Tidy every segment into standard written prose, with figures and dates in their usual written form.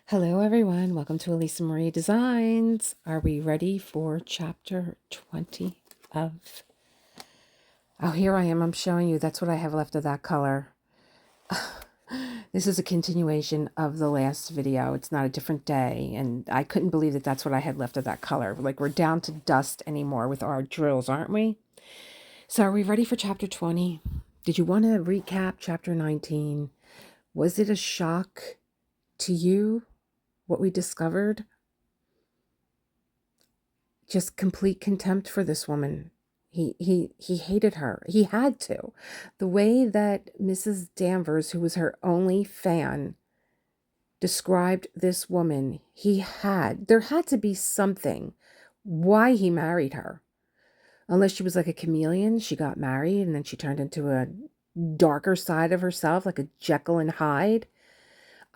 Hello, everyone. Welcome to Elisa Marie Designs. Are we ready for chapter 20 of... Oh, here I am. I'm showing you. That's what I have left of that color. This is a continuation of the last video. It's not a different day. And I couldn't believe that that's what I had left of that color. Like, we're down to dust anymore with our drills, aren't we? So are we ready for chapter 20? Did you want to recap chapter 19? Was it a shock to you what we discovered? Just complete contempt for this woman. He hated her. He had to. The way that Mrs. Danvers, who was her only fan, described this woman, there had to be something why he married her. Unless she was like a chameleon, she got married and then she turned into a darker side of herself, like a Jekyll and Hyde.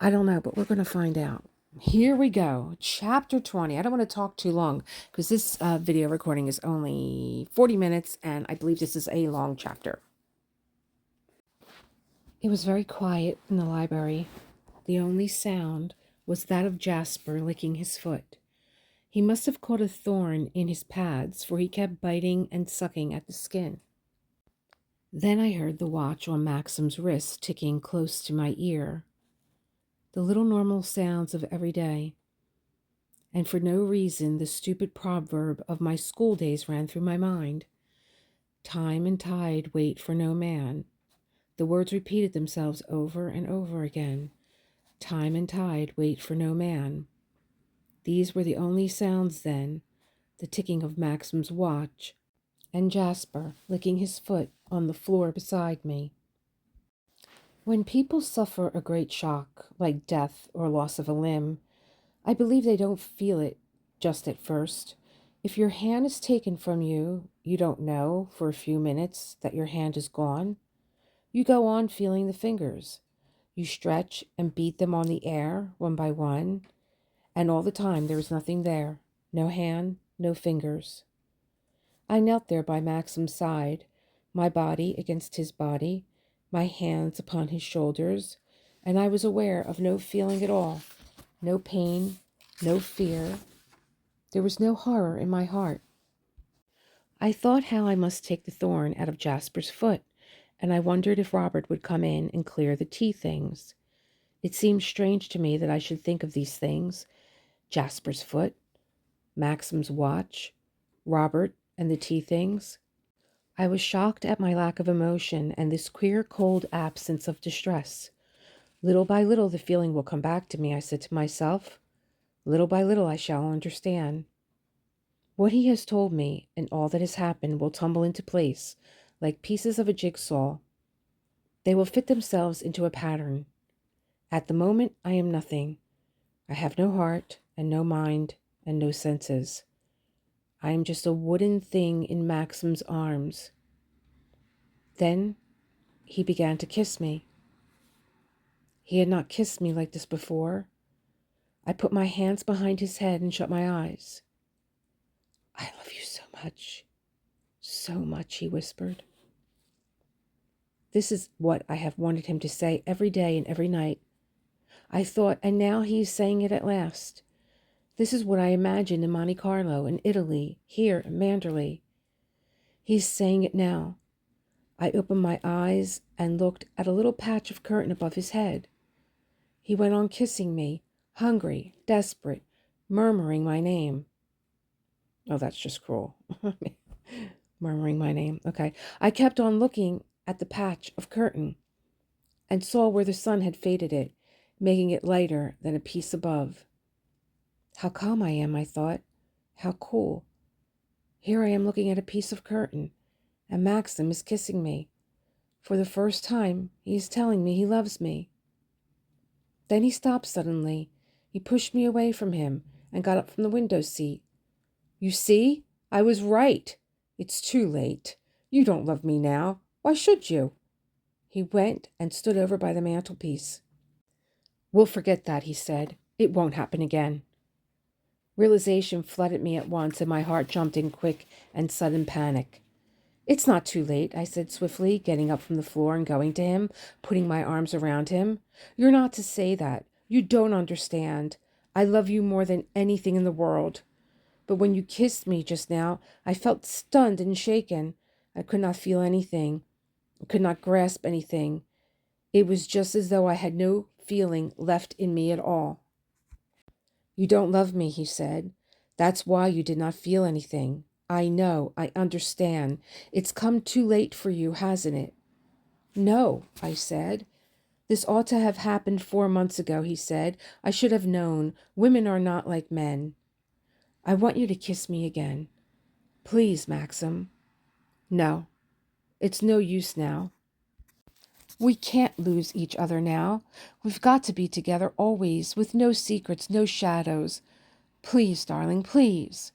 I don't know, but we're going to find out. Here we go. Chapter 20. I don't want to talk too long because this video recording is only 40 minutes and I believe this is a long chapter. It was very quiet in the library. The only sound was that of Jasper licking his foot. He must have caught a thorn in his pads, for he kept biting and sucking at the skin. Then I heard the watch on Maxim's wrist ticking close to my ear. The little normal sounds of every day. And for no reason, the stupid proverb of my school days ran through my mind. Time and tide wait for no man. The words repeated themselves over and over again. Time and tide wait for no man. These were the only sounds then, the ticking of Maxim's watch, and Jasper licking his foot on the floor beside me. When people suffer a great shock, like death or loss of a limb, I believe they don't feel it just at first. If your hand is taken from you, you don't know for a few minutes that your hand is gone. You go on feeling the fingers. You stretch and beat them on the air, one by one, and all the time there is nothing there, no hand, no fingers. I knelt there by Maxim's side, my body against his body, my hands upon his shoulders, and I was aware of no feeling at all, no pain, no fear. There was no horror in my heart. I thought how I must take the thorn out of Jasper's foot, and I wondered if Robert would come in and clear the tea things. It seemed strange to me that I should think of these things, Jasper's foot, Maxim's watch, Robert, and the tea things. I was shocked at my lack of emotion and this queer, cold absence of distress. Little by little the feeling will come back to me, I said to myself. Little by little I shall understand. What he has told me and all that has happened will tumble into place like pieces of a jigsaw. They will fit themselves into a pattern. At the moment I am nothing. I have no heart and no mind and no senses. I am just a wooden thing in Maxim's arms. Then he began to kiss me. He had not kissed me like this before. I put my hands behind his head and shut my eyes. I love you so much, he whispered. This is what I have wanted him to say every day and every night. I thought, and now he is saying it at last. This is what I imagined in Monte Carlo, in Italy, here in Manderley. He's saying it now. I opened my eyes and looked at a little patch of curtain above his head. He went on kissing me, hungry, desperate, murmuring my name. Oh, that's just cruel. Murmuring my name. Okay. I kept on looking at the patch of curtain and saw where the sun had faded it, making it lighter than a piece above. How calm I am, I thought. How cool. Here I am looking at a piece of curtain, and Maxim is kissing me. For the first time, he is telling me he loves me. Then he stopped suddenly. He pushed me away from him and got up from the window seat. You see, I was right. It's too late. You don't love me now. Why should you? He went and stood over by the mantelpiece. We'll forget that, he said. It won't happen again. Realization flooded me at once, and my heart jumped in quick and sudden panic. It's not too late, I said swiftly, getting up from the floor and going to him, putting my arms around him. You're not to say that. You don't understand. I love you more than anything in the world. But when you kissed me just now, I felt stunned and shaken. I could not feel anything. I could not grasp anything. It was just as though I had no feeling left in me at all. You don't love me, he said. That's why you did not feel anything. I know, I understand. It's come too late for you, hasn't it? No, I said. This ought to have happened 4 months ago, he said. I should have known. Women are not like men. I want you to kiss me again. Please, Maxim. No, it's no use now. We can't lose each other now. We've got to be together always, with no secrets, no shadows. Please, darling, please.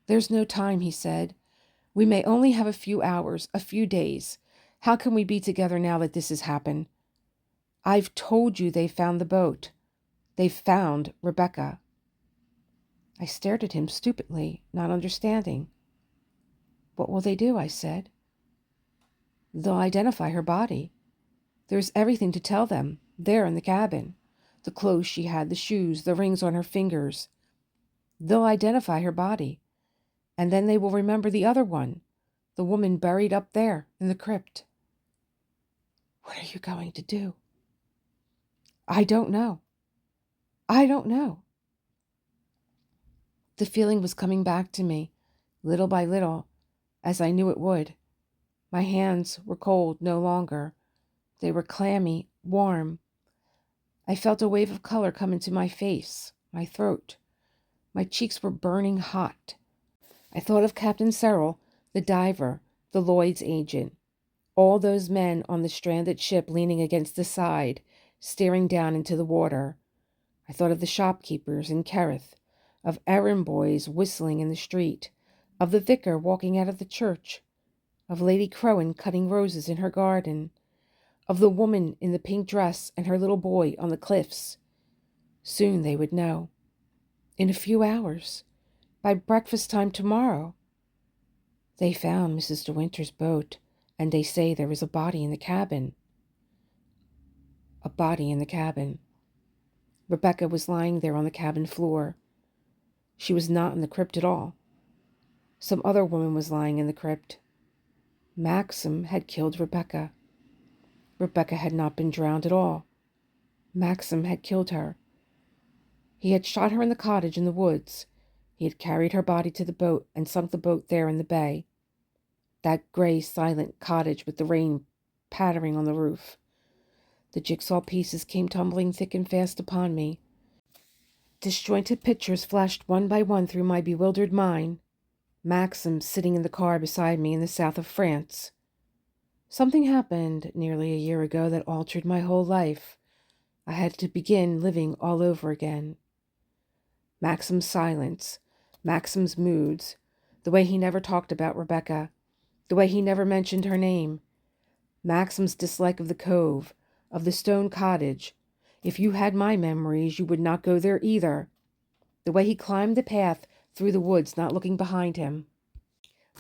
There's no time, he said. We may only have a few hours, a few days. How can we be together now that this has happened? I've told you they found the boat. They found Rebecca. I stared at him stupidly, not understanding. What will they do? I said. They'll identify her body. There's everything to tell them, there in the cabin. The clothes she had, the shoes, the rings on her fingers. They'll identify her body. And then they will remember the other one, the woman buried up there in the crypt. What are you going to do? I don't know. I don't know. The feeling was coming back to me, little by little, as I knew it would. My hands were cold no longer. They were clammy, warm. I felt a wave of color come into my face, my throat. My cheeks were burning hot. I thought of Captain Serrell, the diver, the Lloyd's agent, all those men on the stranded ship leaning against the side, staring down into the water. I thought of the shopkeepers in Kerrith, of errand boys whistling in the street, of the vicar walking out of the church, of Lady Crowan cutting roses in her garden, of the woman in the pink dress and her little boy on the cliffs. Soon they would know. In a few hours. By breakfast time tomorrow. They found Mrs. De Winter's boat, and they say there is a body in the cabin. A body in the cabin. Rebecca was lying there on the cabin floor. She was not in the crypt at all. Some other woman was lying in the crypt. Maxim had killed Rebecca. Rebecca had not been drowned at all. Maxim had killed her. He had shot her in the cottage in the woods. He had carried her body to the boat and sunk the boat there in the bay. That gray, silent cottage with the rain pattering on the roof. The jigsaw pieces came tumbling thick and fast upon me. Disjointed pictures flashed one by one through my bewildered mind. Maxim sitting in the car beside me in the south of France. Something happened nearly a year ago that altered my whole life. I had to begin living all over again. Maxim's silence, Maxim's moods, the way he never talked about Rebecca, the way he never mentioned her name, Maxim's dislike of the cove, of the stone cottage. If you had my memories, you would not go there either. The way he climbed the path through the woods, not looking behind him.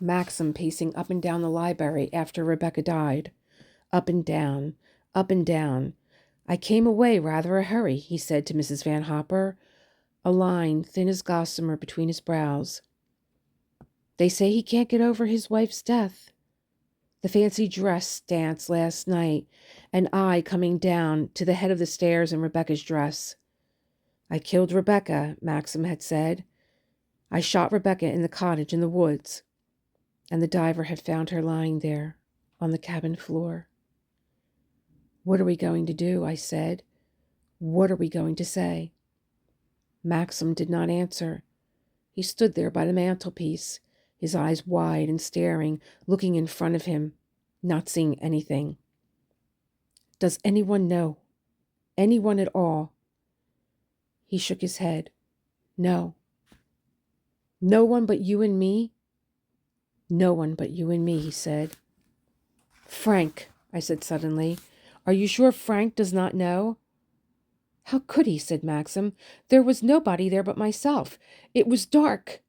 Maxim pacing up and down the library after Rebecca died. Up and down, up and down. I came away rather a hurry, he said to Mrs. Van Hopper, a line thin as gossamer between his brows. They say he can't get over his wife's death. The fancy dress dance last night, and I coming down to the head of the stairs in Rebecca's dress. I killed Rebecca, Maxim had said. I shot Rebecca in the cottage in the woods, and the diver had found her lying there on the cabin floor. What are we going to do? I said. What are we going to say? Maxim did not answer. He stood there by the mantelpiece, his eyes wide and staring, looking in front of him, not seeing anything. Does anyone know? Anyone at all? He shook his head. No. No one but you and me? No one but you and me, he said. Frank, I said suddenly. Are you sure Frank does not know? How could he? Said Maxim. There was nobody there but myself. It was dark.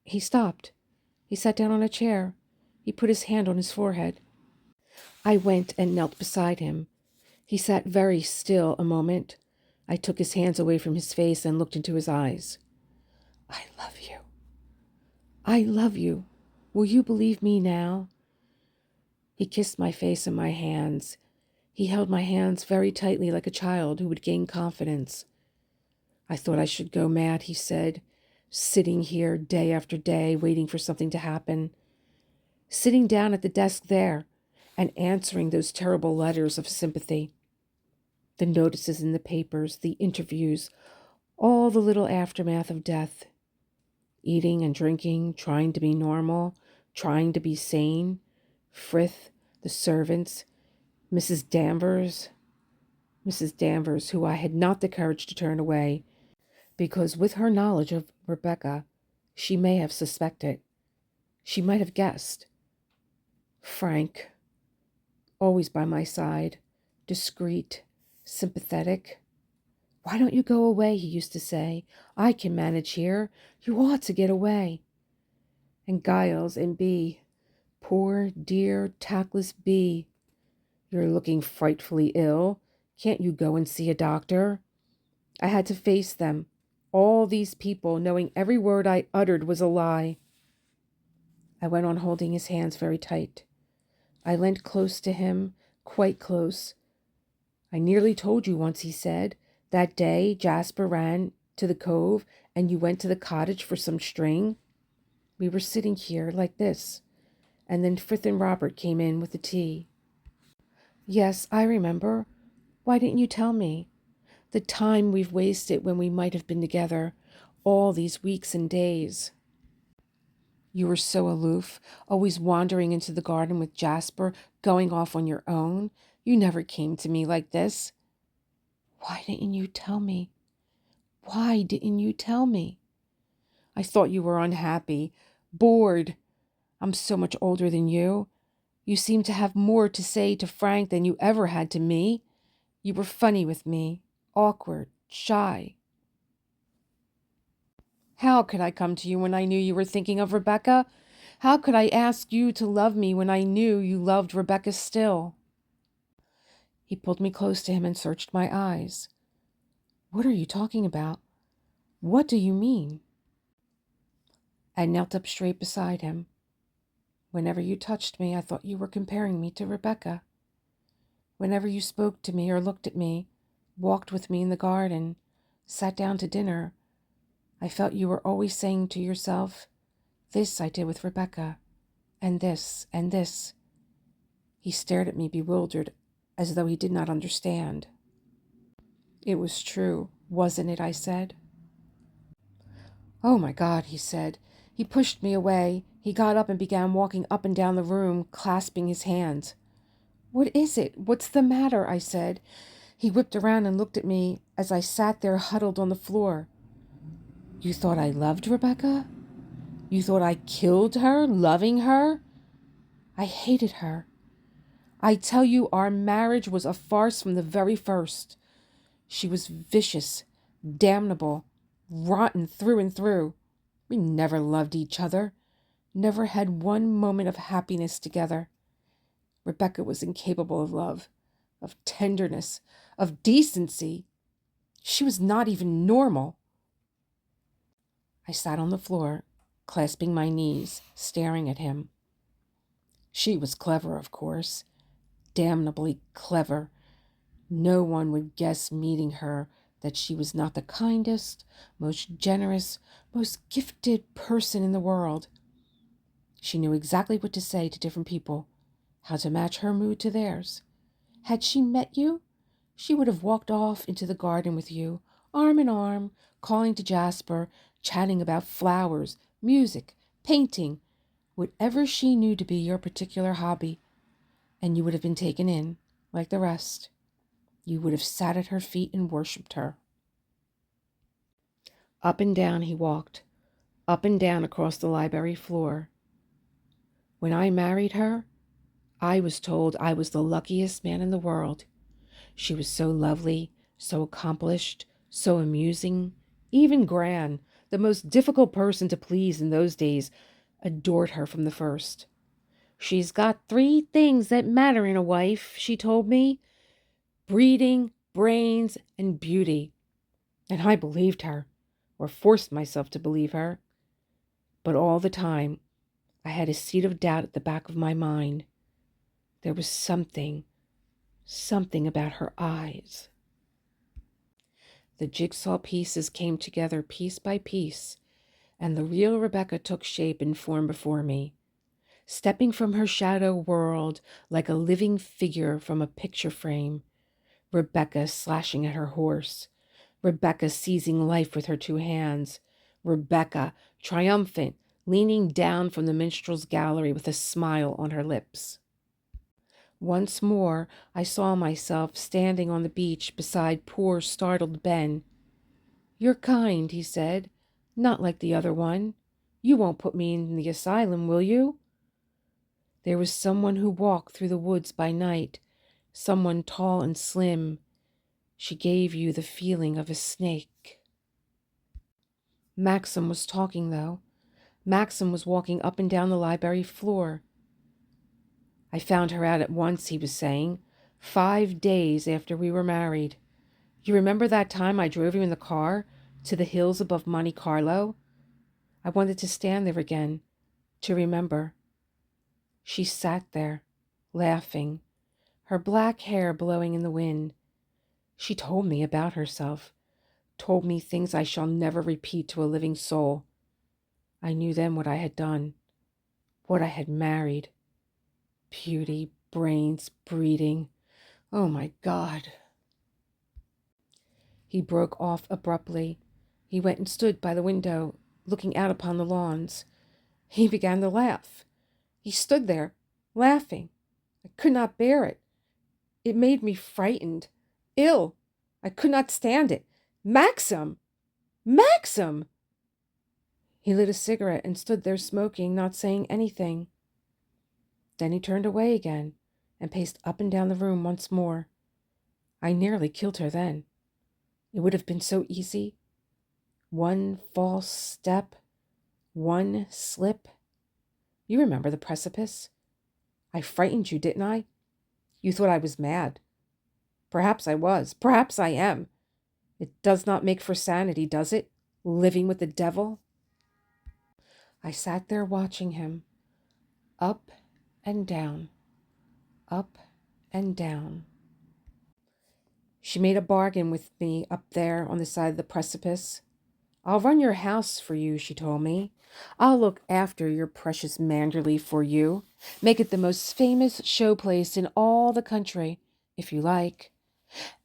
He stopped. He sat down on a chair. He put his hand on his forehead. I went and knelt beside him. He sat very still a moment. I took his hands away from his face and looked into his eyes. I love you. I love you. Will you believe me now? He kissed my face and my hands. He held my hands very tightly like a child who would gain confidence. I thought I should go mad, he said, sitting here day after day waiting for something to happen. Sitting down at the desk there and answering those terrible letters of sympathy. The notices in the papers, the interviews, all the little aftermath of death. Eating and drinking, trying to be normal, trying to be sane. Frith, the servants, Mrs. Danvers, who I had not the courage to turn away, because with her knowledge of Rebecca, she may have suspected. She might have guessed. Frank, always by my side, discreet, sympathetic. Why don't you go away, he used to say. I can manage here. You ought to get away. And Giles and Bee, poor, dear, tactless Bee. You're looking frightfully ill. Can't you go and see a doctor? I had to face them, all these people, knowing every word I uttered was a lie. I went on holding his hands very tight. I leant close to him, quite close. I nearly told you once, he said, that day Jasper ran to the cove and you went to the cottage for some string. We were sitting here like this, and then Frith and Robert came in with the tea. Yes, I remember. Why didn't you tell me? The time we've wasted when we might have been together, all these weeks and days. You were so aloof, always wandering into the garden with Jasper, going off on your own. You never came to me like this. Why didn't you tell me? Why didn't you tell me? I thought you were unhappy, bored. I'm so much older than you. You seem to have more to say to Frank than you ever had to me. You were funny with me, awkward, shy. How could I come to you when I knew you were thinking of Rebecca? How could I ask you to love me when I knew you loved Rebecca still? He pulled me close to him and searched my eyes. What are you talking about? What do you mean? I knelt up straight beside him. Whenever you touched me, I thought you were comparing me to Rebecca. Whenever you spoke to me or looked at me, walked with me in the garden, sat down to dinner, I felt you were always saying to yourself, this I did with Rebecca, and this, and this. He stared at me bewildered, as though he did not understand. It was true, wasn't it, I said. Oh my God, he said. He pushed me away. He got up and began walking up and down the room, clasping his hands. What is it? What's the matter? I said. He whipped around and looked at me as I sat there huddled on the floor. You thought I loved Rebecca? You thought I killed her, loving her? I hated her. I tell you, our marriage was a farce from the very first. She was vicious, damnable, rotten through and through. We never loved each other, never had one moment of happiness together. Rebecca was incapable of love, of tenderness, of decency. She was not even normal. I sat on the floor, clasping my knees, staring at him. She was clever, of course, damnably clever. No one would guess meeting her that she was not the kindest, most generous, most gifted person in the world. She knew exactly what to say to different people, how to match her mood to theirs. Had she met you, she would have walked off into the garden with you, arm in arm, calling to Jasper, chatting about flowers, music, painting, whatever she knew to be your particular hobby, and you would have been taken in, like the rest. You would have sat at her feet and worshipped her. Up and down he walked, up and down across the library floor. When I married her, I was told I was the luckiest man in the world. She was so lovely, so accomplished, so amusing. Even Gran, the most difficult person to please in those days, adored her from the first. She's got 3 things that matter in a wife, she told me. Breeding, brains, and beauty. And I believed her, or forced myself to believe her. But all the time, I had a seed of doubt at the back of my mind. There was something about her eyes. The jigsaw pieces came together piece by piece, and the real Rebecca took shape and form before me, stepping from her shadow world like a living figure from a picture frame. Rebecca slashing at her horse, Rebecca seizing life with her two hands, Rebecca, triumphant, leaning down from the minstrel's gallery with a smile on her lips. Once more, I saw myself standing on the beach beside poor, startled Ben. "You're kind," he said. "Not like the other one. You won't put me in the asylum, will you?" There was someone who walked through the woods by night, someone tall and slim. She gave you the feeling of a snake. Maxim was talking, though. Maxim was walking up and down the library floor. "I found her out at once," he was saying, 5 days after we were married. "You remember that time I drove you in the car to the hills above Monte Carlo? I wanted to stand there again, to remember." She sat there, laughing, her black hair blowing in the wind. She told me about herself, told me things I shall never repeat to a living soul. I knew then what I had done, what I had married. Beauty, brains, breeding. Oh my God. He broke off abruptly. He went and stood by the window, looking out upon the lawns. He began to laugh. He stood there, laughing. I could not bear it. It made me frightened, ill. I could not stand it. "Maxim! Maxim!" He lit a cigarette and stood there smoking, not saying anything. Then he turned away again and paced up and down the room once more. I nearly killed her then. It would have been so easy. One false step, one slip. You remember the precipice? I frightened you, didn't I? You thought I was mad. Perhaps I was. Perhaps I am. It does not make for sanity, does it? Living with the devil? I sat there watching him, up and down, up and down. She made a bargain with me up there on the side of the precipice. "I'll run your house for you," she told me. "I'll look after your precious Manderley for you. Make it the most famous show place in all the country, if you like.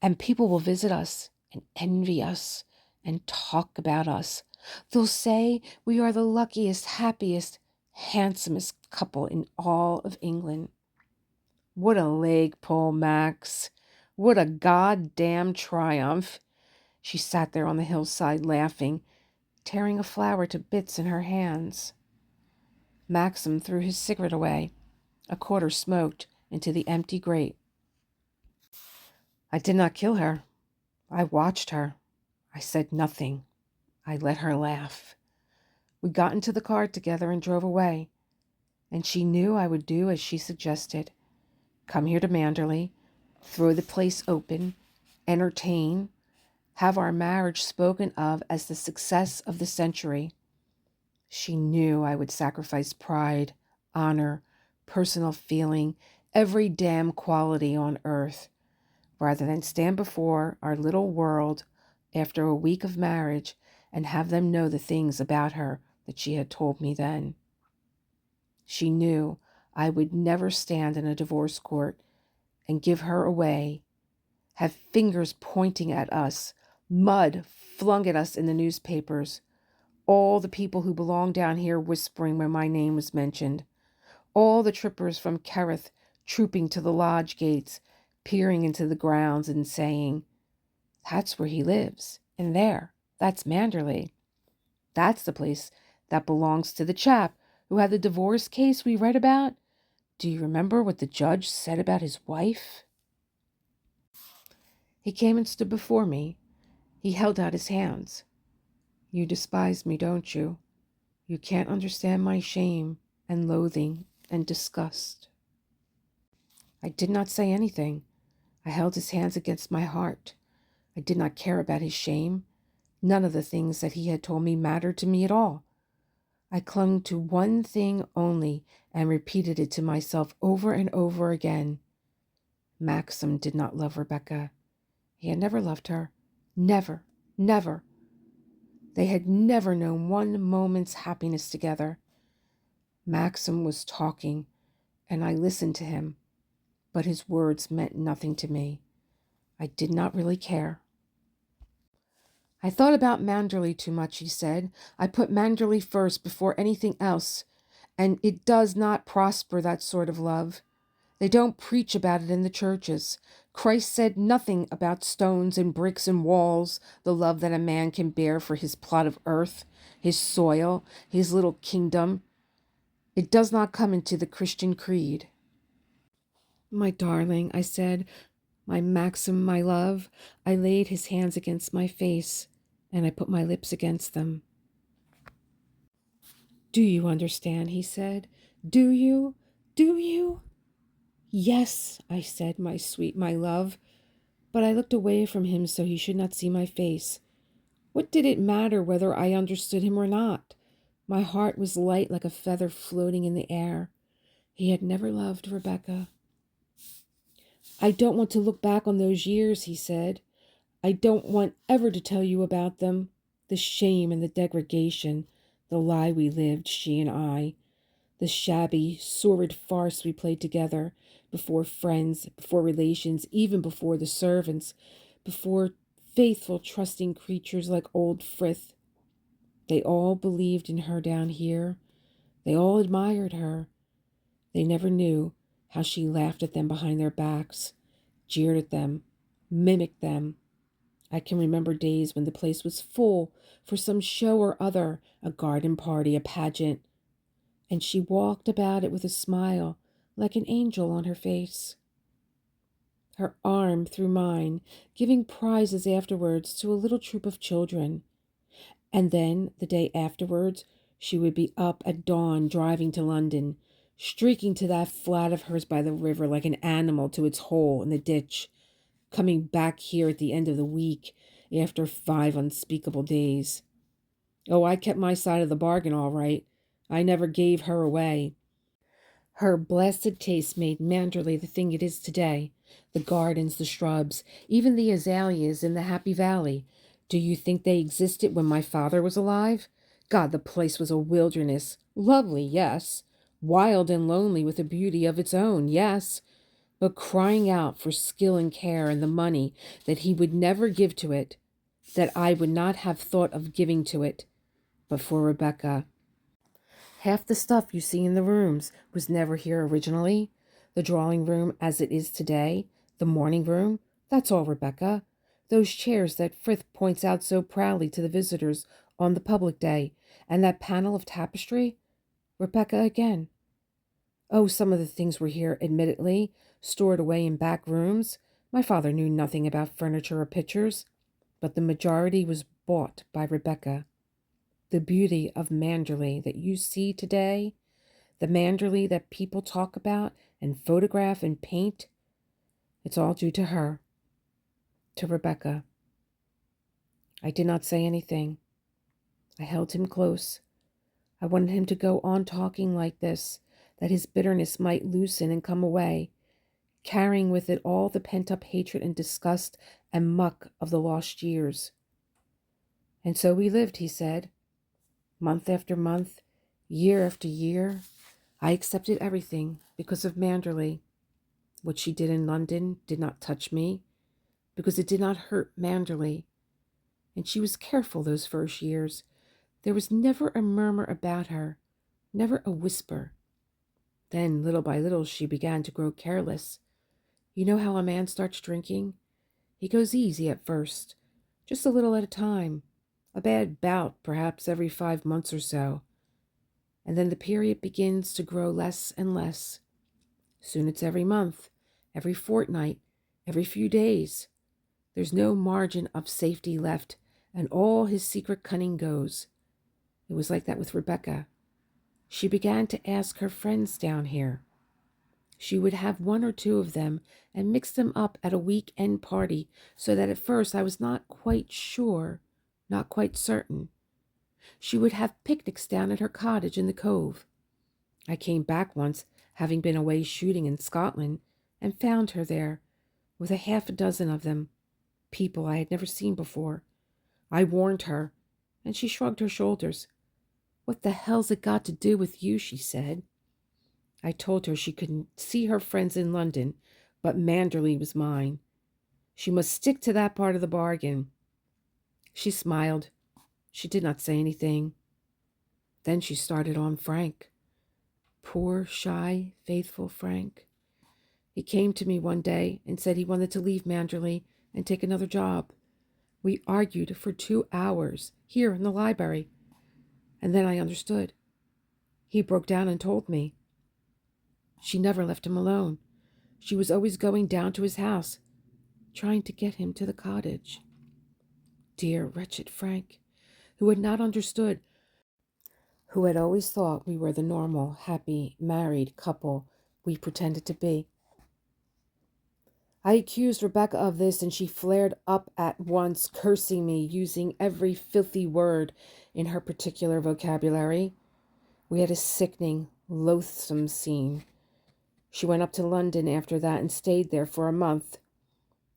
And people will visit us and envy us and talk about us. They'll say we are the luckiest, happiest, handsomest couple in all of England." What a leg pull, Max. What a goddamn triumph. She sat there on the hillside laughing, tearing a flower to bits in her hands. Maxim threw his cigarette away, a quarter smoked, into the empty grate. "I did not kill her. I watched her. I said nothing. I let her laugh. We got into the car together and drove away, and she knew I would do as she suggested. Come here to Manderley, throw the place open, entertain, have our marriage spoken of as the success of the century. She knew I would sacrifice pride, honor, personal feeling, every damn quality on earth, rather than stand before our little world after a week of marriage and have them know the things about her that she had told me then. She knew I would never stand in a divorce court and give her away, have fingers pointing at us, mud flung at us in the newspapers, all the people who belong down here whispering when my name was mentioned, all the trippers from Kerrith trooping to the lodge gates, peering into the grounds and saying, "That's where he lives, and there, that's Manderley. That's the place that belongs to the chap who had the divorce case we read about. Do you remember what the judge said about his wife?" He came and stood before me. He held out his hands. "You despise me, don't you? You can't understand my shame and loathing and disgust." I did not say anything. I held his hands against my heart. I did not care about his shame. None of the things that he had told me mattered to me at all. I clung to one thing only and repeated it to myself over and over again. Maxim did not love Rebecca. He had never loved her. Never, never. They had never known one moment's happiness together. Maxim was talking, and I listened to him, but his words meant nothing to me. I did not really care. I thought about Manderley too much, he said. I put Manderley first before anything else, and it does not prosper, that sort of love. They don't preach about it in the churches. Christ said nothing about stones and bricks and walls, the love that a man can bear for his plot of earth, his soil, his little kingdom. It does not come into the Christian creed. My darling, I said, my Maxim, my love. I laid his hands against my face, and I put my lips against them. Do you understand? He said. Do you? Do you? Yes, I said, my sweet, my love. But I looked away from him so he should not see my face. What did it matter whether I understood him or not? My heart was light like a feather floating in the air. He had never loved Rebecca. I don't want to look back on those years, he said. I don't want ever to tell you about them. The shame and the degradation, the lie we lived, she and I. The shabby, sordid farce we played together, before friends, before relations, even before the servants, before faithful, trusting creatures like old Frith. They all believed in her down here. They all admired her. They never knew how she laughed at them behind their backs, jeered at them, mimicked them. I can remember days when the place was full for some show or other, a garden party, a pageant, and she walked about it with a smile, like an angel on her face. Her arm through mine, giving prizes afterwards to a little troop of children. And then, the day afterwards, she would be up at dawn driving to London, streaking to that flat of hers by the river like an animal to its hole in the ditch, coming back here at the end of the week after 5 unspeakable days. Oh, I kept my side of the bargain all right. I never gave her away. Her blasted taste made Manderley the thing it is today. The gardens, the shrubs, even the azaleas in the Happy Valley. Do you think they existed when my father was alive? God, the place was a wilderness. Lovely, yes. Wild and lonely with a beauty of its own, yes. But crying out for skill and care and the money that he would never give to it, that I would not have thought of giving to it. But for Rebecca, half the stuff you see in the rooms was never here originally. The drawing room as it is today, the morning room, that's all Rebecca. Those chairs that Frith points out so proudly to the visitors on the public day, and that panel of tapestry, Rebecca again. Oh, some of the things were here, admittedly, stored away in back rooms. My father knew nothing about furniture or pictures, but the majority was bought by Rebecca. The beauty of Manderley that you see today, the Manderley that people talk about and photograph and paint, it's all due to her, to Rebecca. I did not say anything. I held him close. I wanted him to go on talking like this, that his bitterness might loosen and come away, carrying with it all the pent-up hatred and disgust and muck of the lost years. And so we lived, he said. Month after month, year after year, I accepted everything because of Manderley. What she did in London did not touch me because it did not hurt Manderley. And she was careful those first years. There was never a murmur about her, never a whisper. Then, little by little, she began to grow careless. You know how a man starts drinking? He goes easy at first, just a little at a time, a bad bout perhaps every 5 months or so. And then the period begins to grow less and less. Soon it's every month, every fortnight, every few days. There's no margin of safety left, and all his secret cunning goes. It was like that with Rebecca. She began to ask her friends down here. She would have 1 or 2 of them and mix them up at a week-end party, so that at first I was not quite sure not quite certain. She would have picnics down at her cottage in the cove. I came back once, having been away shooting in Scotland, and found her there, with a half a dozen of them, people I had never seen before. I warned her, and she shrugged her shoulders. "What the hell's it got to do with you?" she said. I told her she could see her friends in London, but Manderley was mine. She must stick to that part of the bargain. She smiled. She did not say anything. Then she started on Frank. Poor, shy, faithful Frank. He came to me one day and said he wanted to leave Manderley and take another job. We argued for 2 hours here in the library, and then I understood. He broke down and told me. She never left him alone. She was always going down to his house, trying to get him to the cottage. Dear, wretched Frank, who had not understood, who had always thought we were the normal, happy, married couple we pretended to be. I accused Rebecca of this, and she flared up at once, cursing me, using every filthy word in her particular vocabulary. We had a sickening, loathsome scene. She went up to London after that and stayed there for a month.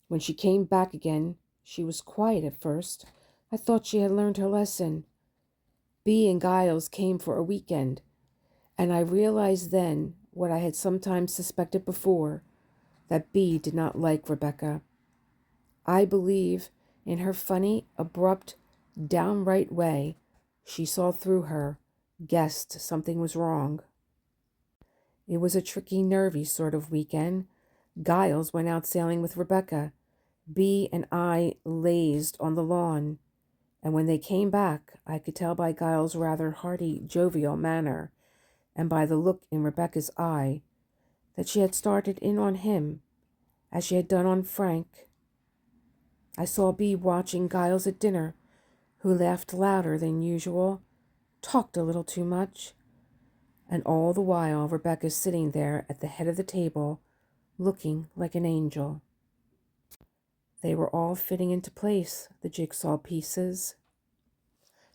When she came back again, she was quiet at first. I thought she had learned her lesson. Bea and Giles came for a weekend, and I realized then what I had sometimes suspected before, that Bea did not like Rebecca. I believe, in her funny, abrupt, downright way, she saw through her, guessed something was wrong. It was a tricky, nervy sort of weekend. Giles went out sailing with Rebecca. Bea and I lazed on the lawn, and when they came back, I could tell by Giles' rather hearty, jovial manner, and by the look in Rebecca's eye, that she had started in on him, as she had done on Frank. I saw Bea watching Giles at dinner, who laughed louder than usual, talked a little too much, and all the while Rebecca sitting there at the head of the table, looking like an angel. They were all fitting into place, the jigsaw pieces.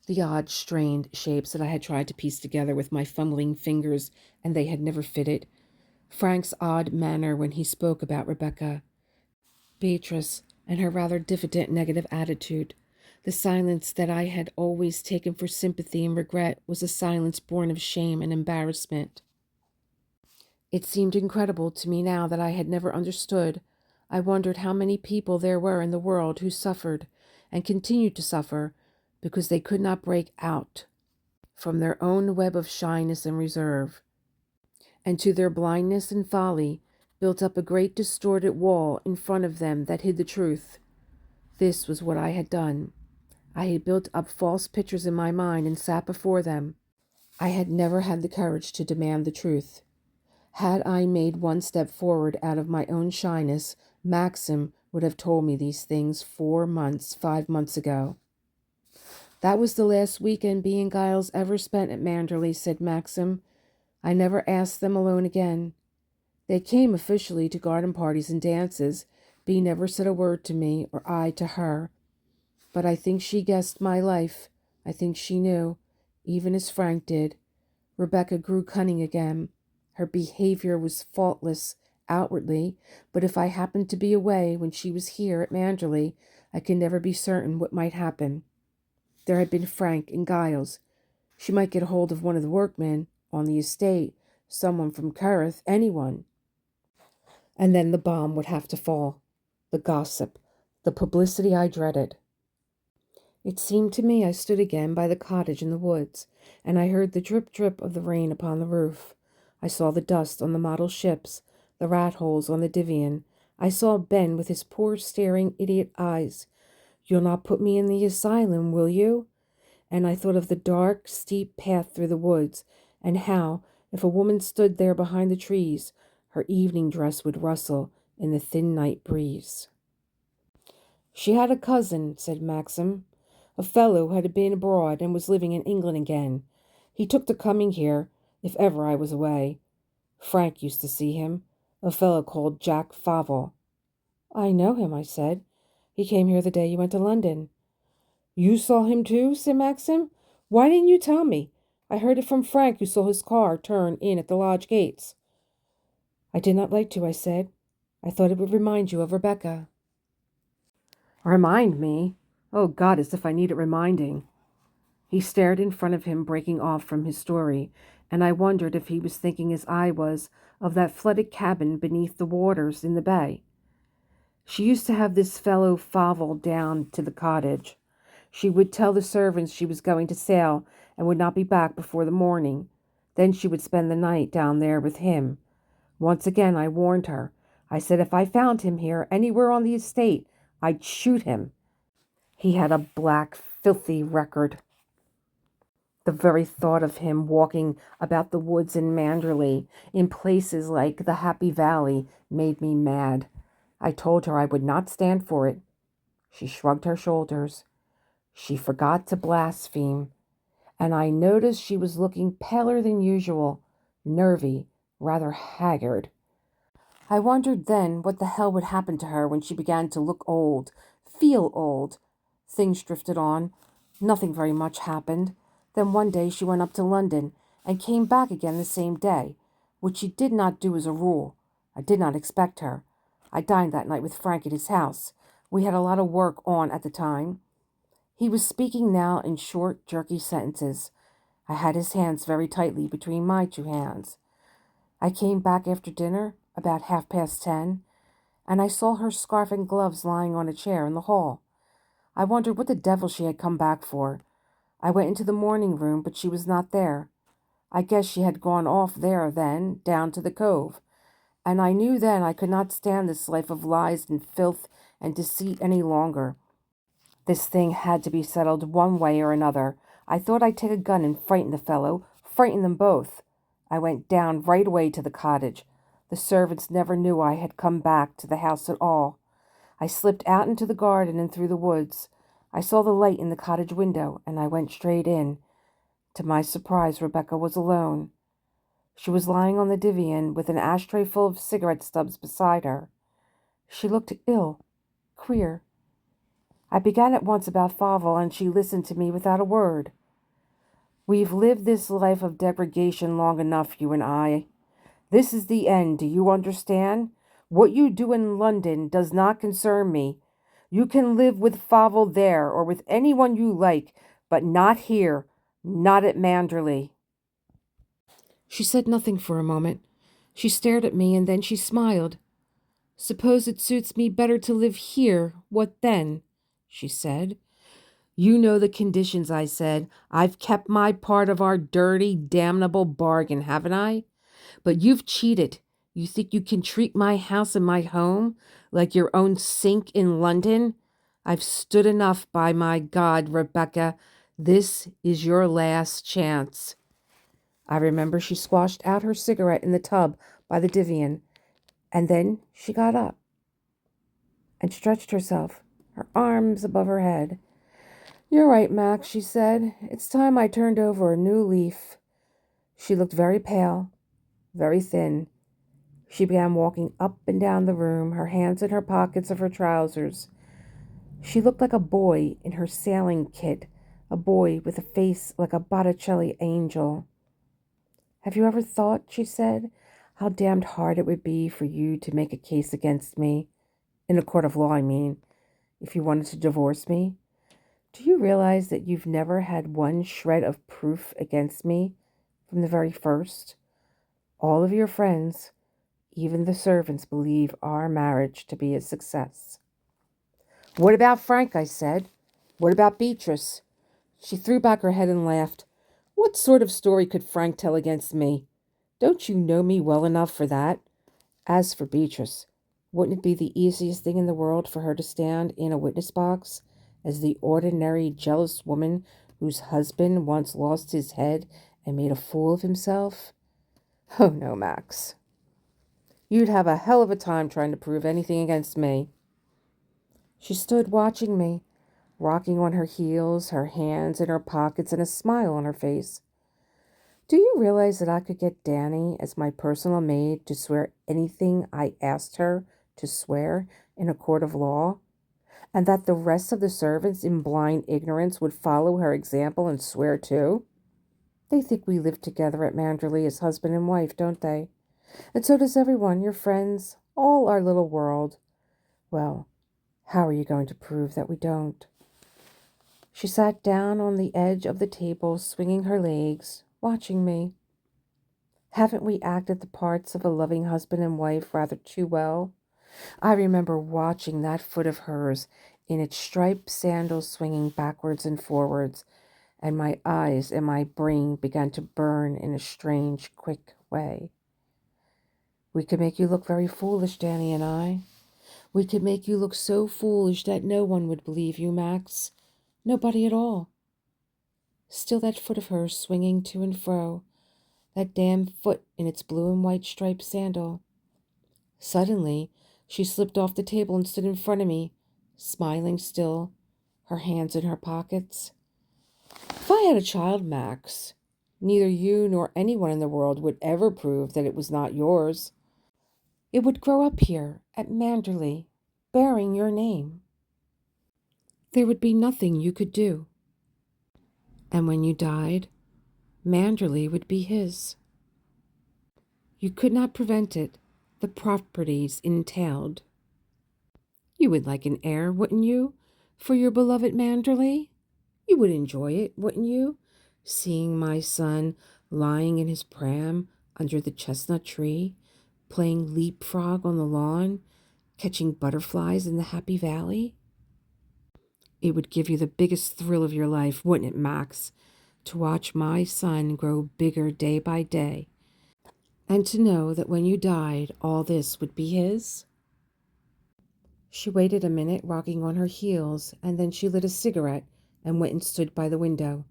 The odd, strained shapes that I had tried to piece together with my fumbling fingers, and they had never fitted. Frank's odd manner when he spoke about Rebecca. Beatrice and her rather diffident negative attitude. The silence that I had always taken for sympathy and regret was a silence born of shame and embarrassment. It seemed incredible to me now that I had never understood. I wondered how many people there were in the world who suffered and continued to suffer because they could not break out from their own web of shyness and reserve, and to their blindness and folly built up a great distorted wall in front of them that hid the truth. This was what I had done. I had built up false pictures in my mind and sat before them. I had never had the courage to demand the truth. Had I made one step forward out of my own shyness, Maxim would have told me these things 5 months ago. That was the last weekend Bea and Giles ever spent at Manderley, said Maxim. I never asked them alone again. They came officially to garden parties and dances. Bea never said a word to me, or I to her. But I think she guessed my life. I think she knew, even as Frank did. Rebecca grew cunning again. Her behavior was faultless outwardly, but if I happened to be away when she was here at Manderley, I could never be certain what might happen. There had been Frank and Giles. She might get hold of one of the workmen on the estate, someone from Kerrith, anyone. And then the bomb would have to fall. The gossip, the publicity I dreaded. It seemed to me I stood again by the cottage in the woods, and I heard the drip-drip of the rain upon the roof. I saw the dust on the model ships, the rat-holes on the Divian. I saw Ben with his poor staring idiot eyes. You'll not put me in the asylum, will you? And I thought of the dark, steep path through the woods, and how, if a woman stood there behind the trees, her evening dress would rustle in the thin night breeze. She had a cousin, said Maxim, a fellow who had been abroad and was living in England again. He took to coming here, if ever I was away. Frank used to see him, a fellow called Jack Favell. I know him, I said. He came here the day you went to London. You saw him too? Said Maxim. Why didn't you tell me? I heard it from Frank, who saw his car turn in at the lodge gates. I did not like to, I said. I thought it would remind you of Rebecca. Remind me? Oh, God, as if I needed reminding. He stared in front of him, breaking off from his story, and I wondered if he was thinking as I was of that flooded cabin beneath the waters in the bay. She used to have this fellow Favell down to the cottage. She would tell the servants she was going to sail and would not be back before the morning. Then she would spend the night down there with him. Once again I warned her. I said if I found him here, anywhere on the estate, I'd shoot him. He had a black, filthy record. The very thought of him walking about the woods in Manderley, in places like the Happy Valley, made me mad. I told her I would not stand for it. She shrugged her shoulders. She forgot to blaspheme, and I noticed she was looking paler than usual, nervy, rather haggard. I wondered then what the hell would happen to her when she began to look old, feel old. Things drifted on. Nothing very much happened. Then one day she went up to London and came back again the same day, which she did not do as a rule. I did not expect her. I dined that night with Frank at his house. We had a lot of work on at the time. He was speaking now in short, jerky sentences. I had his hands very tightly between my two hands. I came back after dinner, about 10:30, and I saw her scarf and gloves lying on a chair in the hall. I wondered what the devil she had come back for. I went into the morning room, but she was not there. I guess she had gone off there then, down to the cove, and I knew then I could not stand this life of lies and filth and deceit any longer. This thing had to be settled one way or another. I thought I'd take a gun and frighten the fellow, frighten them both. I went down right away to the cottage. The servants never knew I had come back to the house at all. I slipped out into the garden and through the woods. I saw the light in the cottage window, and I went straight in. To my surprise, Rebecca was alone. She was lying on the divan with an ashtray full of cigarette stubs beside her. She looked ill, queer. I began at once about Favell, and she listened to me without a word. We've lived this life of degradation long enough, you and I. This is the end, do you understand? What you do in London does not concern me. You can live with Favell there, or with anyone you like, but not here, not at Manderley. She said nothing for a moment. She stared at me, and then she smiled. Suppose it suits me better to live here, what then? She said. You know the conditions, I said. I've kept my part of our dirty, damnable bargain, haven't I? But you've cheated. You think you can treat my house and my home like your own sink in London? I've stood enough, by my God, Rebecca. This is your last chance. I remember she squashed out her cigarette in the tub by the divan, and then she got up and stretched herself, her arms above her head. You're right, Max, she said. It's time I turned over a new leaf. She looked very pale, very thin. She began walking up and down the room, her hands in her pockets of her trousers. She looked like a boy in her sailing kit, a boy with a face like a Botticelli angel. Have you ever thought, she said, how damned hard it would be for you to make a case against me? In a court of law, I mean, if you wanted to divorce me? Do you realize that you've never had one shred of proof against me from the very first? All of your friends, even the servants, believe our marriage to be a success. What about Frank? I said. What about Beatrice? She threw back her head and laughed. What sort of story could Frank tell against me? Don't you know me well enough for that? As for Beatrice, wouldn't it be the easiest thing in the world for her to stand in a witness box as the ordinary jealous woman whose husband once lost his head and made a fool of himself? Oh, no, Max. You'd have a hell of a time trying to prove anything against me. She stood watching me, rocking on her heels, her hands in her pockets, and a smile on her face. Do you realize that I could get Danny as my personal maid to swear anything I asked her to swear in a court of law? and that the rest of the servants in blind ignorance would follow her example and swear too? They think we live together at Manderley as husband and wife, don't they? And so does everyone, your friends, all our little world. Well, how are you going to prove that we don't? She sat down on the edge of the table, swinging her legs, watching me. Haven't we acted the parts of a loving husband and wife rather too well? I remember watching that foot of hers in its striped sandals swinging backwards and forwards, and my eyes and my brain began to burn in a strange, quick way. We could make you look very foolish, Danny and I. We could make you look so foolish that no one would believe you, Max. Nobody at all. Still that foot of hers swinging to and fro, that damn foot in its blue and white striped sandal. Suddenly, she slipped off the table and stood in front of me, smiling still, her hands in her pockets. If I had a child, Max, neither you nor anyone in the world would ever prove that it was not yours. It would grow up here at Manderley, bearing your name. There would be nothing you could do. And when you died, Manderley would be his. You could not prevent it, the properties entailed. You would like an heir, wouldn't you, for your beloved Manderley? You would enjoy it, wouldn't you, seeing my son lying in his pram under the chestnut tree, playing leapfrog on the lawn, catching butterflies in the happy valley? It would give you the biggest thrill of your life, wouldn't it, Max, to watch my son grow bigger day by day, and to know that when you died, all this would be his? She waited a minute, rocking on her heels, and then she lit a cigarette and went and stood by the window.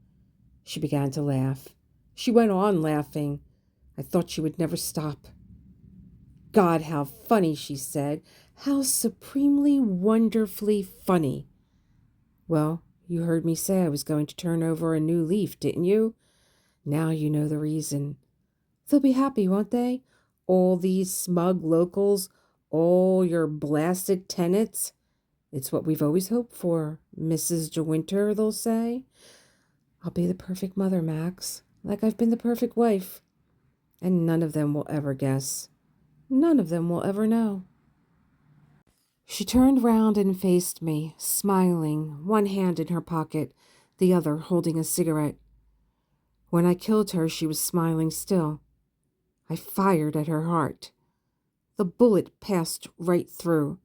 She began to laugh. She went on laughing. I thought she would never stop. God, how funny, she said. How supremely, wonderfully funny. Well, you heard me say I was going to turn over a new leaf, didn't you? Now you know the reason. They'll be happy, won't they? All these smug locals, all your blasted tenants. It's what we've always hoped for, Mrs. De Winter, they'll say. I'll be the perfect mother, Max, like I've been the perfect wife. And none of them will ever guess. None of them will ever know. She turned round and faced me, smiling, one hand in her pocket, the other holding a cigarette. When I killed her, she was smiling still. I fired at her heart. The bullet passed right through.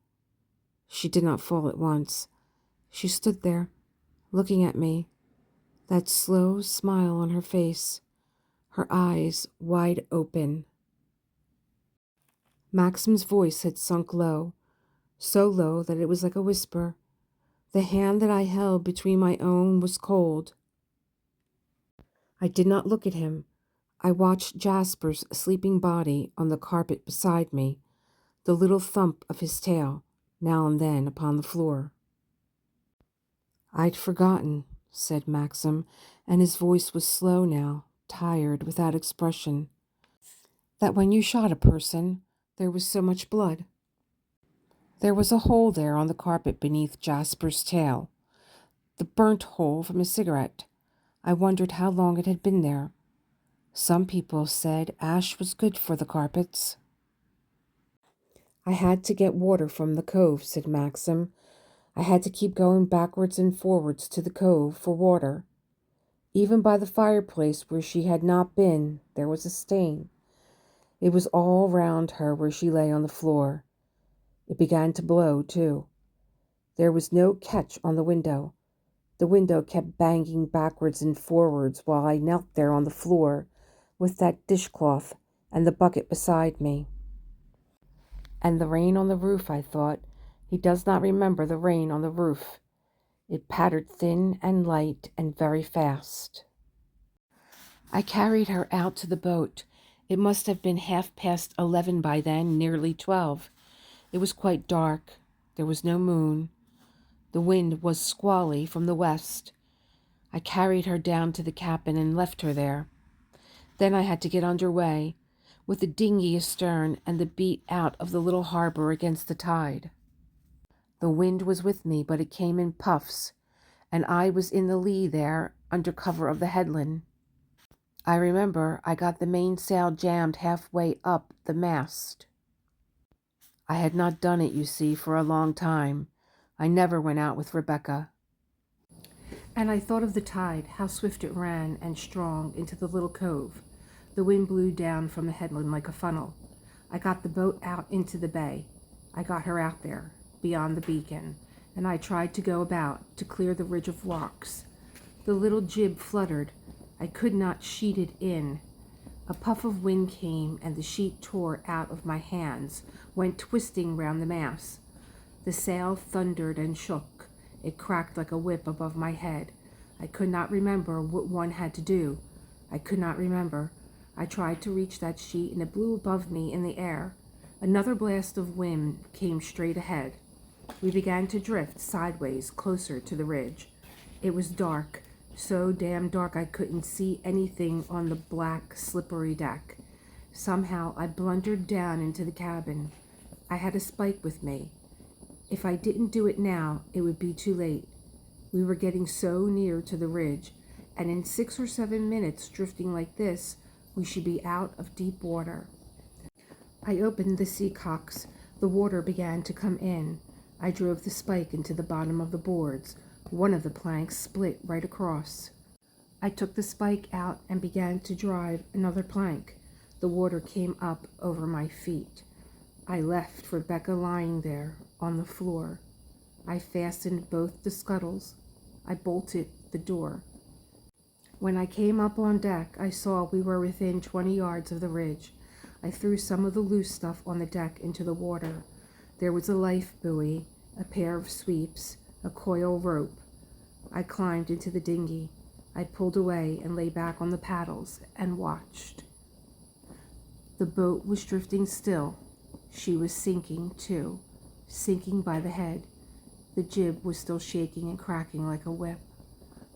She did not fall at once. She stood there, looking at me, that slow smile on her face, her eyes wide open. Maxim's voice had sunk low, so low that it was like a whisper. The hand that I held between my own was cold. I did not look at him. I watched Jasper's sleeping body on the carpet beside me, the little thump of his tail now and then upon the floor. I'd forgotten, said Maxim, and his voice was slow now, tired, without expression, that when you shot a person, there was so much blood. There was a hole there on the carpet beneath Jasper's tail, the burnt hole from a cigarette. I wondered how long it had been there. Some people said ash was good for the carpets. I had to get water from the cove, said Maxim. I had to keep going backwards and forwards to the cove for water. Even by the fireplace where she had not been, there was a stain. It was all round her where she lay on the floor. It began to blow, too. There was no catch on the window. The window kept banging backwards and forwards while I knelt there on the floor with that dishcloth and the bucket beside me. And the rain on the roof, I thought. He does not remember the rain on the roof. It pattered thin and light and very fast. I carried her out to the boat. It must have been 11:30 by then, nearly 12. It was quite dark. There was no moon. The wind was squally from the west. I carried her down to the cabin and left her there. Then I had to get under way, with the dinghy astern and the beat out of the little harbor against the tide. The wind was with me, but it came in puffs, and I was in the lee there under cover of the headland. I remember I got the mainsail jammed halfway up the mast. I had not done it, you see, for a long time. I never went out with Rebecca. And I thought of the tide, how swift it ran and strong into the little cove. The wind blew down from the headland like a funnel. I got the boat out into the bay. I got her out there, beyond the beacon, and I tried to go about to clear the ridge of rocks. The little jib fluttered. I could not sheet it in. A puff of wind came, and the sheet tore out of my hands, went twisting round the mast. The sail thundered and shook. It cracked like a whip above my head. I could not remember what one had to do. I could not remember. I tried to reach that sheet, and it blew above me in the air. Another blast of wind came straight ahead. We began to drift sideways, closer to the ridge. It was dark, so damn dark I couldn't see anything on the black, slippery deck. Somehow I blundered down into the cabin. I had a spike with me. If I didn't do it now, it would be too late. We were getting so near to the ridge, and in 6 or 7 minutes, drifting like this, we should be out of deep water. I opened the sea cocks. The water began to come in. I drove the spike into the bottom of the boards. One of the planks split right across. I took the spike out and began to drive another plank. The water came up over my feet. I left Rebecca lying there on the floor. I fastened both the scuttles. I bolted the door. When I came up on deck, I saw we were within 20 yards of the ridge. I threw some of the loose stuff on the deck into the water. There was a life buoy, a pair of sweeps, a coil rope. I climbed into the dinghy. I pulled away and lay back on the paddles and watched. The boat was drifting still. She was sinking, too, sinking by the head. The jib was still shaking and cracking like a whip.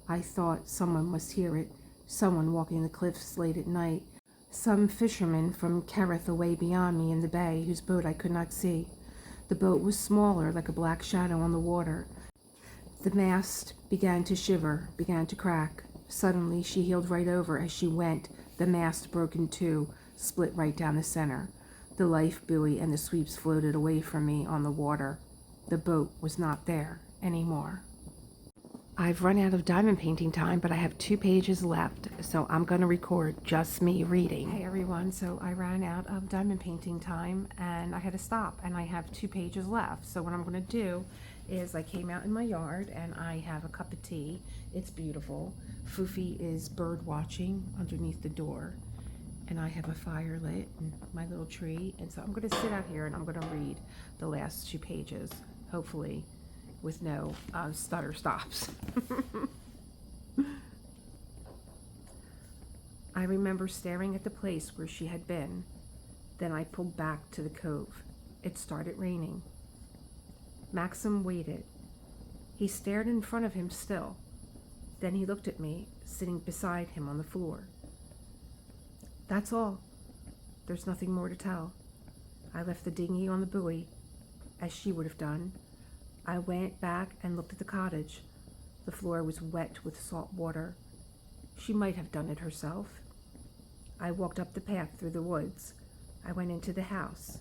I thought someone must hear it, someone walking the cliffs late at night, some fisherman from Kerrith away beyond me in the bay, whose boat I could not see. The boat was smaller, like a black shadow on the water. The mast began to shiver, began to crack. Suddenly she heeled right over as she went. The mast broke in two, split right down the center. The life buoy and the sweeps floated away from me on the water. The boat was not there anymore. I've run out of diamond painting time, but I have 2 pages left, so I'm going to record just me reading. Hey everyone, so I ran out of diamond painting time and I had to stop, and I have 2 pages left. So what I'm going to do is I came out in my yard and I have a cup of tea. It's beautiful. Foofy is bird watching underneath the door, and I have a fire lit and my little tree, and so I'm going to sit out here and I'm going to read the last 2 pages, hopefully with no stutter stops. I remember staring at the place where she had been. Then I pulled back to the cove. It started raining. Maxim waited. He stared in front of him still. Then he looked at me, sitting beside him on the floor. That's all. There's nothing more to tell. I left the dinghy on the buoy, as she would have done. I went back and looked at the cottage. The floor was wet with salt water. She might have done it herself. I walked up the path through the woods. I went into the house,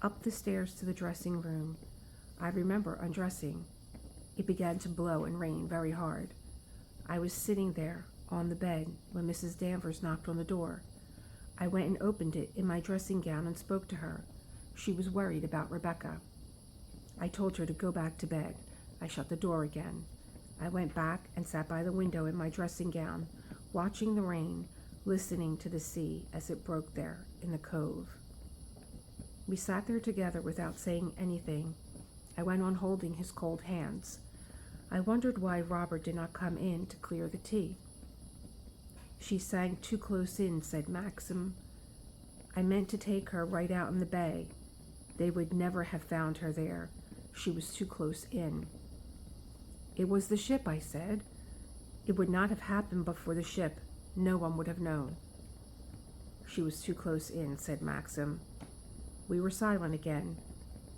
up the stairs to the dressing room. I remember undressing. It began to blow and rain very hard. I was sitting there on the bed when Mrs. Danvers knocked on the door. I went and opened it in my dressing gown and spoke to her. She was worried about Rebecca. I told her to go back to bed. I shut the door again. I went back and sat by the window in my dressing gown, watching the rain, listening to the sea as it broke there in the cove. We sat there together without saying anything. I went on holding his cold hands. I wondered why Robert did not come in to clear the tea. She sank too close in, said Maxim. I meant to take her right out in the bay. They would never have found her there. She was too close in. It was the ship, I said. It would not have happened but for the ship. No one would have known. She was too close in, said Maxim. We were silent again.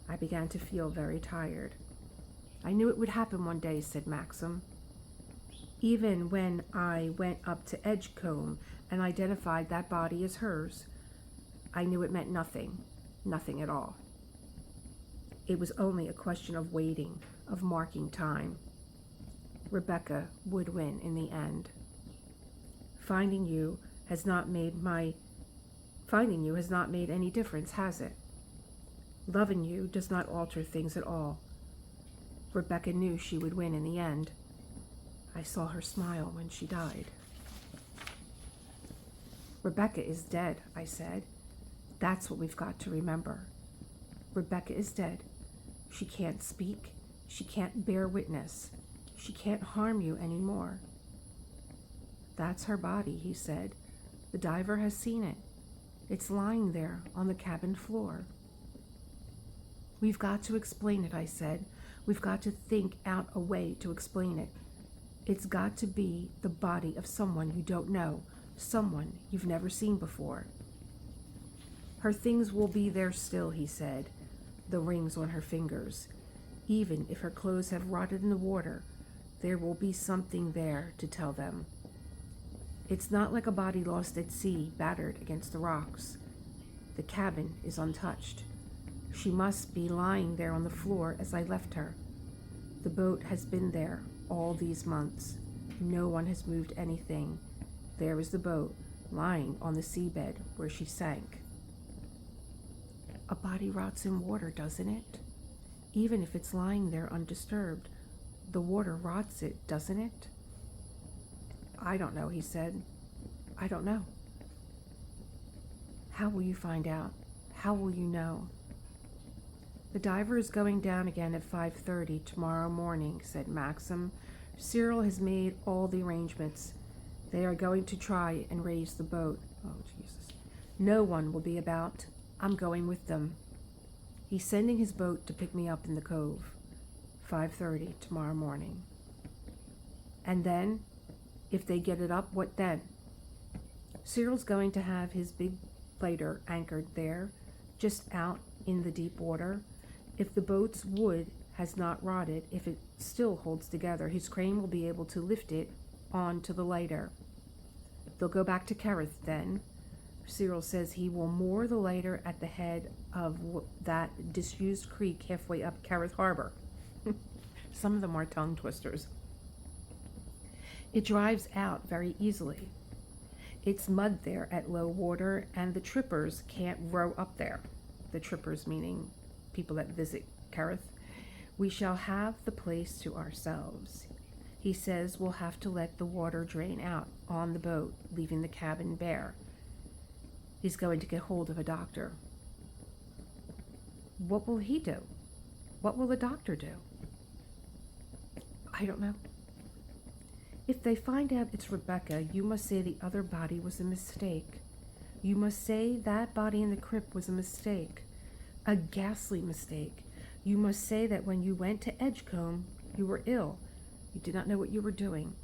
I began to feel very tired. I knew it would happen one day, said Maxim. Even when I went up to Edgecombe and identified that body as hers, I knew it meant nothing, nothing at all. It was only a question of waiting, of marking time. Rebecca would win in the end. Finding you has not made any difference, has it? Loving you does not alter things at all. Rebecca knew she would win in the end. I saw her smile when she died. Rebecca is dead, I said. That's what we've got to remember. Rebecca is dead. She can't speak. She can't bear witness. She can't harm you anymore. That's her body, he said. The diver has seen it. It's lying there on the cabin floor. We've got to explain it, I said. We've got to think out a way to explain it. It's got to be the body of someone you don't know, someone you've never seen before. Her things will be there still, he said, the rings on her fingers. Even if her clothes have rotted in the water, there will be something there to tell them. It's not like a body lost at sea, battered against the rocks. The cabin is untouched. She must be lying there on the floor as I left her. The boat has been there all these months. No one has moved anything. There is the boat, lying on the seabed where she sank. A body rots in water, doesn't it? Even if it's lying there undisturbed, the water rots it, doesn't it? I don't know, he said. I don't know. How will you find out? How will you know? The diver is going down again at 5:30 tomorrow morning, said Maxim. Cyril has made all the arrangements. They are going to try and raise the boat. Oh, Jesus. No one will be about. I'm going with them. He's sending his boat to pick me up in the cove. 5:30 tomorrow morning. And then, if they get it up, what then? Cyril's going to have his big lighter anchored there, just out in the deep water. If the boat's wood has not rotted, if it still holds together, his crane will be able to lift it onto the lighter. They'll go back to Kerrith then. Cyril says he will moor the lighter at the head of that disused creek halfway up Kerrith Harbor. Some of them are tongue twisters. It drives out very easily. It's mud there at low water, and the trippers can't row up there. The trippers meaning people that visit Kerrith. We shall have the place to ourselves. He says we'll have to let the water drain out on the boat, leaving the cabin bare. He's going to get hold of a doctor. What will he do? What will the doctor do? I don't know. If they find out it's Rebecca, you must say the other body was a mistake. You must say that body in the crypt was a mistake. A ghastly mistake. You must say that when you went to Edgecombe, you were ill. You did not know what you were doing.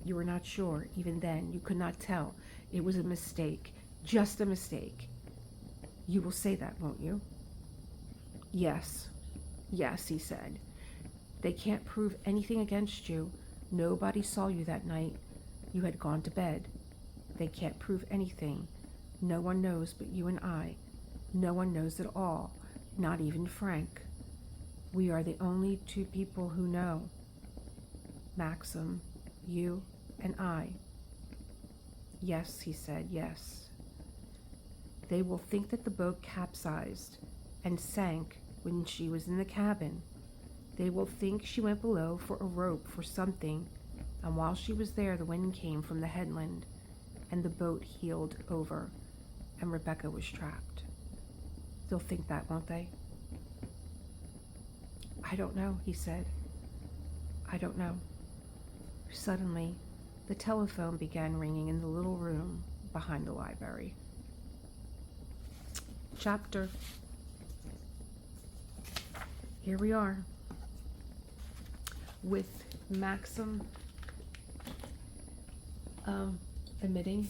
You were not sure. Even then, you could not tell. It was a mistake. Just a mistake. You will say that, won't you? Yes. Yes, he said. They can't prove anything against you. Nobody saw you that night. You had gone to bed. They can't prove anything. No one knows but you and I. No one knows at all, not even Frank. We are the only two people who know. Maxim, you and I. Yes, he said, yes. They will think that the boat capsized and sank when she was in the cabin. They will think she went below for a rope for something, and while she was there, the wind came from the headland, and the boat heeled over, and Rebecca was trapped. They'll think that, won't they? I don't know, he said. I don't know. Suddenly, the telephone began ringing in the little room behind the library. Chapter. Here we are, with Maxim admitting,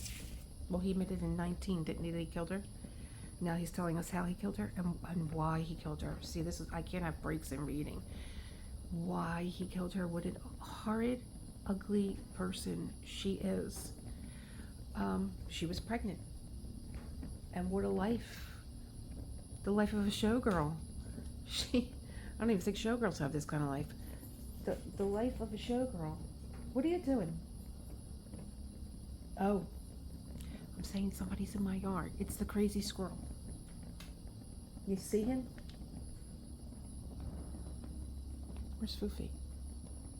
well, he admitted in 19, didn't he, that he killed her? Now he's telling us how he killed her and why he killed her. See, this is, I can't have breaks in reading. why he killed her, what a horrid, ugly person she is. She was pregnant. And what a life. The life of a showgirl. I don't even think showgirls have this kind of life. The life of a showgirl. What are you doing? Oh, I'm saying somebody's in my yard. It's the crazy squirrel. You see him? Where's Foofy?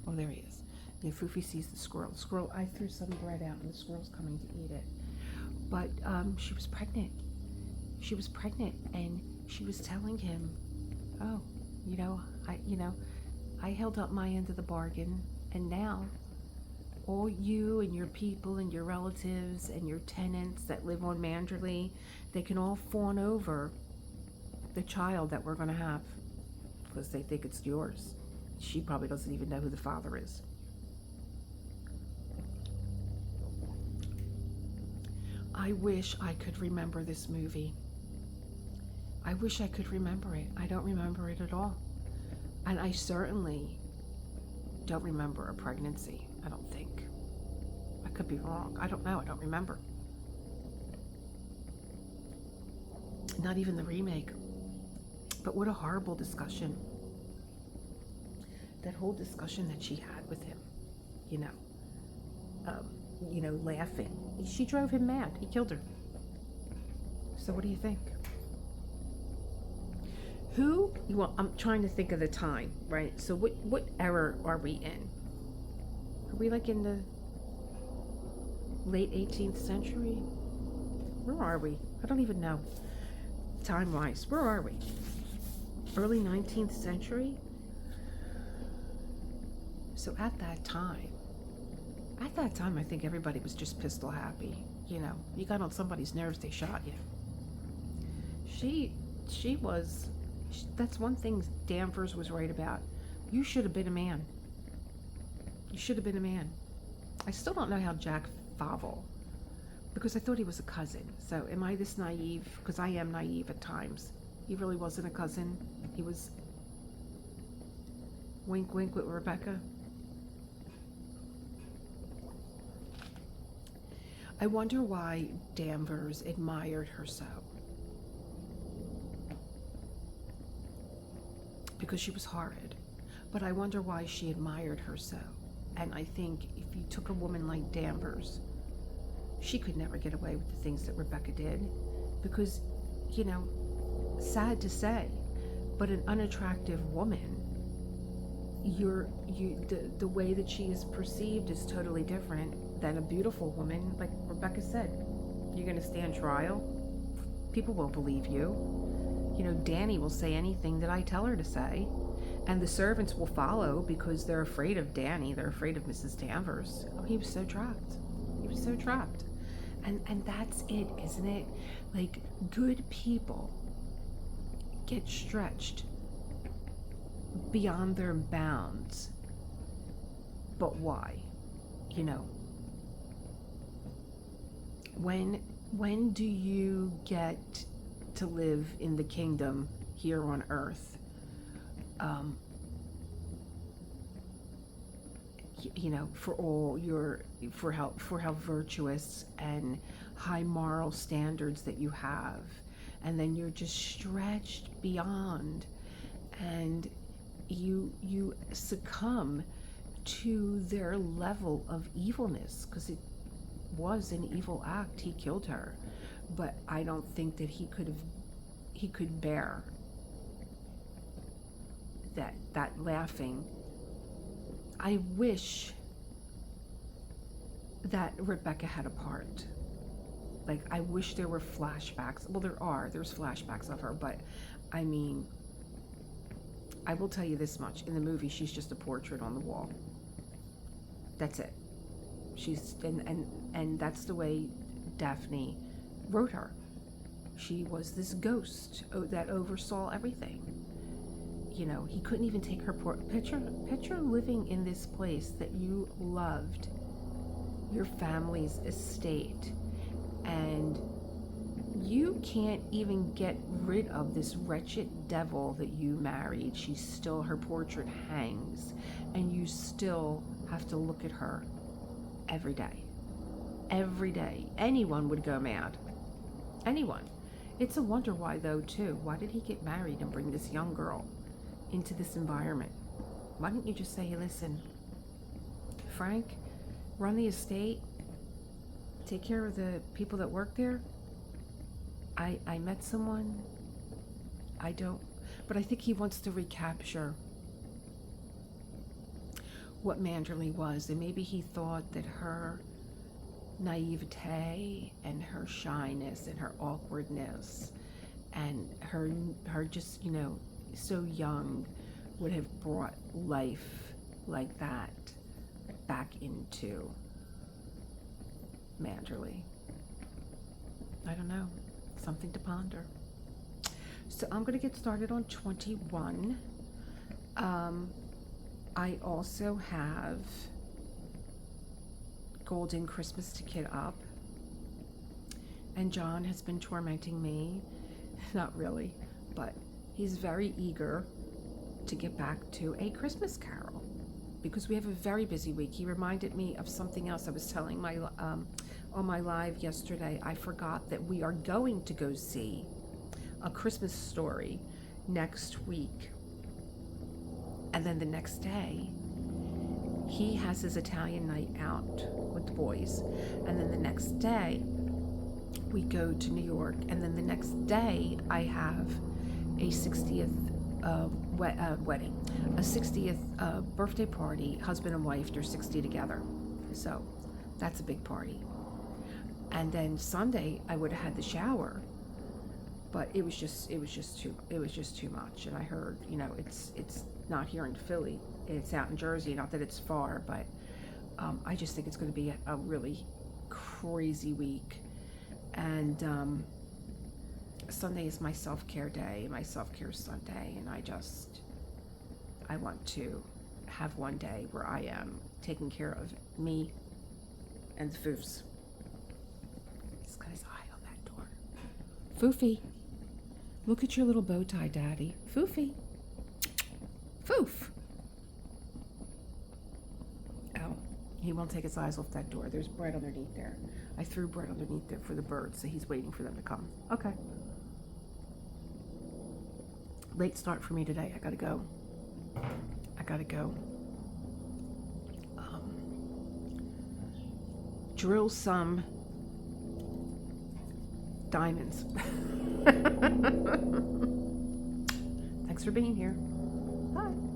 Oh, there he is. Yeah, Foofy sees the squirrel. I threw some bread out and the squirrel's coming to eat it. But she was pregnant. She was pregnant, and she was telling him, oh, I held up my end of the bargain, and now all you and your people and your relatives and your tenants that live on Manderley, they can all fawn over the child that we're going to have because they think it's yours. She probably doesn't even know who the father is. I wish I could remember this movie. I wish I could remember it. I don't remember it at all. And I certainly don't remember a pregnancy, I don't think. I could be wrong. I don't know. I don't remember. Not even the remake. But what a horrible discussion. That whole discussion that she had with him, laughing. She drove him mad. He killed her. So what do you think? Well, I'm trying to think of the time, right? So what era are we in? Are we like in the late 18th century? Where are we? I don't even know. Time-wise, where are we? Early 19th century? So at that time, I think everybody was just pistol happy. You got on somebody's nerves, they shot you. That's one thing Danvers was right about. You should have been a man. You should have been a man. I still don't know how Jack Favell, because I thought he was a cousin. So am I this naive? Because I am naive at times. He really wasn't a cousin. He was wink wink with Rebecca. I wonder why Danvers admired her so. Because she was horrid. But I wonder why she admired her so. And I think if you took a woman like Danvers, she could never get away with the things that Rebecca did. Because, sad to say, but an unattractive woman, the way that she is perceived is totally different than a beautiful woman. Like Rebecca said, you're going to stand trial. People won't believe you. Danny will say anything that I tell her to say, and the servants will follow because they're afraid of Danny. They're afraid of Mrs. Danvers. Oh, he was so trapped. He was so trapped. And that's it, isn't it? Like, good people get stretched beyond their bounds. But why? When do you get to live in the kingdom here on earth? For how virtuous and high moral standards that you have, and then you're just stretched beyond, and you succumb to their level of evilness, because it was an evil act. He killed her, but I don't think that he could bear that laughing. I wish that Rebecca had a part. Like, I wish there were flashbacks. Well, there's flashbacks of her, but I mean, I will tell you this much. In the movie, she's just a portrait on the wall. That's it. She's, and that's the way Daphne wrote her. She was this ghost that oversaw everything. He couldn't even take her picture living in this place that you loved, your family's estate, and You can't even get rid of this wretched devil that you married. She's still, her portrait hangs, and you still have to look at her every day. Every day. Anyone would go mad. Anyone. It's a wonder why, though, too. Why did he get married and bring this young girl into this environment? Why didn't you just say, hey, listen, Frank, run the estate, take care of the people that work there? I met someone. I don't, but I think he wants to recapture what Manderley was, and maybe he thought that her naivete and her shyness and her awkwardness and her just, you know, so young would have brought life like that back into Manderley. I don't know. Something to ponder. So I'm going to get started on 21. I also have Golden Christmas to Kid Up. And John has been tormenting me. Not really, but he's very eager to get back to A Christmas Carol because we have a very busy week. He reminded me of something else I was telling my on my live yesterday. I forgot that we are going to go see A Christmas Story next week. And then the next day, he has his Italian night out with the boys. And then the next day, we go to New York. And then the next day, I have a 60th wedding, a 60th birthday party. Husband and wife, they're 60 together. So that's a big party. And then Sunday I would have had the shower, but it was just too much. And I heard, you know, it's not here in Philly, it's out in Jersey. Not that it's far, but I just think it's going to be a really crazy week. And Sunday is my self-care day, my self-care Sunday, and I want to have one day where I am taking care of me and the foofs. He's got his eye on that door. Foofy, look at your little bow tie, Daddy. Foofy. Foof. Oh, he won't take his eyes off that door. There's bread underneath there. I threw bread underneath there for the birds, so he's waiting for them to come. Okay. Late start for me today. I gotta go. Drill some diamonds. Thanks for being here. Bye.